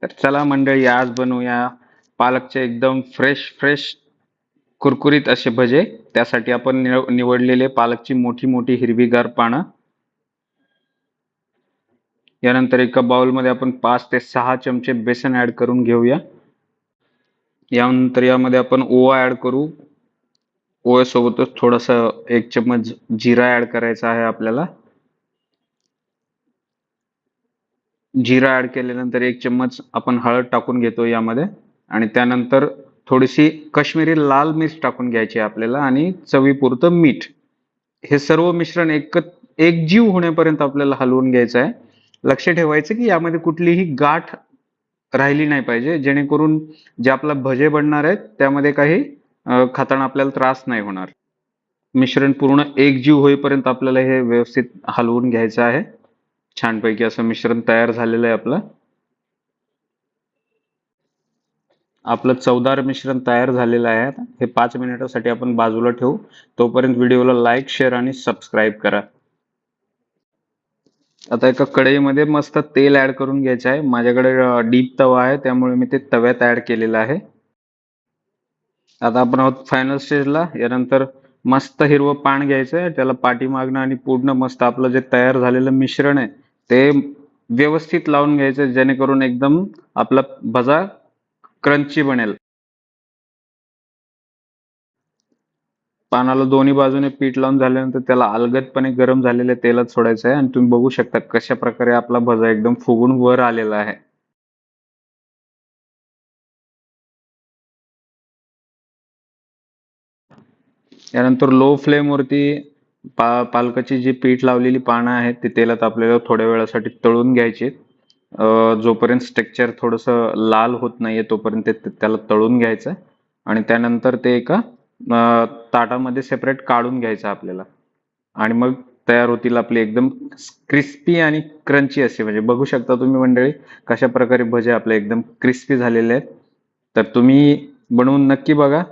तर चला मंडळी, आज बनवूया पालकचे एकदम फ्रेश फ्रेश कुरकुरीत असे भजे. त्यासाठी आपण निवडलेले पालकची मोठी मोठी हिरवीगार पानं. यानंतर एका बाउलमध्ये आपण 5 ते 6 चमचे बेसन ऍड करून घेऊया. यानंतर यामध्ये आपण ओवा ऍड करू. ओव्यासोबतच थोडासा 1 चम्मच जिरा ऍड करायचा आहे आपल्याला. जिरा ऍड केल्यानंतर 1 चम्मच आपण हळद टाकून घेतो यामध्ये, आणि त्यानंतर थोडीशी काश्मीरी लाल मिर्च टाकून घ्यायची आपल्याला, आणि चवीपुरतं मीठ. हे सर्व मिश्रण एकजीव होण्यापर्यंत आपल्याला हलवून घ्यायचं आहे. लक्ष ठेवायचं की यामध्ये कुठलीही गाठ राहिली नाही पाहिजे, जेणेकरून जे आपला भजे बनणार आहेत त्यामध्ये काही खाताना आपल्याला त्रास नाही होणार. मिश्रण पूर्ण एकजीव होईपर्यंत आपल्याला हे व्यवस्थित हलवून घ्यायचं आहे. छानपैकी असं मिश्रण तयार झालेलं आहे आपलं. आपलं चवदार मिश्रण तयार झालेलं आहे. हे 5 मिनिटासाठी आपण बाजूला ठेवू. तोपर्यंत व्हिडिओला लाईक, शेअर आणि सबस्क्राईब करा. आता एका कढईमध्ये मस्त तेल ऍड करून घ्यायचं आहे. माझ्याकडे डीप तवा आहे, त्यामुळे मी ते तव्यात ऍड केलेलं आहे. आता आपण आहोत फायनल स्टेजला. यानंतर मस्त हिरवं पान घ्यायचं आहे, त्याला पाठीमागणं आणि पूर्ण मस्त आपलं जे तयार झालेलं मिश्रण आहे ते व्यवस्थित लावून घ्यायचं, जेणेकरून एकदम आपला भजा क्रंची बनेल. पानाला दोन्ही बाजूने पीठ लावून झाल्यानंतर त्याला अलगदपणे गरम झालेल्या तेलात सोडायचं आहे, आणि तुम्ही बघू शकता कशा प्रकारे आपला भजा एकदम फुगून वर आलेला आहे. यानंतर लो फ्लेम वरती पालकाची जी पीठ लावलेली पानं आहेत ती तेलात आपल्याला थोड्या वेळासाठी तळून घ्यायची. जोपर्यंत स्ट्रक्चर थोडस लाल होत नाहीये तोपर्यंत त्याला तळून घ्यायचं, आणि त्यानंतर ते एका ताटामध्ये सेपरेट काढून घ्यायचं आपल्याला. आणि मग तयार होतील आपले एकदम क्रिस्पी आणि क्रंची असे. म्हणजे बघू शकता तुम्ही मंडळी कशा प्रकारे भजे आपले एकदम क्रिस्पी झालेले आहेत. तर तुम्ही बनवून नक्की बघा,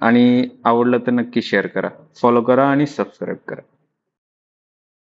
आणि आवडलं तर नक्की शेअर करा, फॉलो करा आणि सबस्क्राईब करा.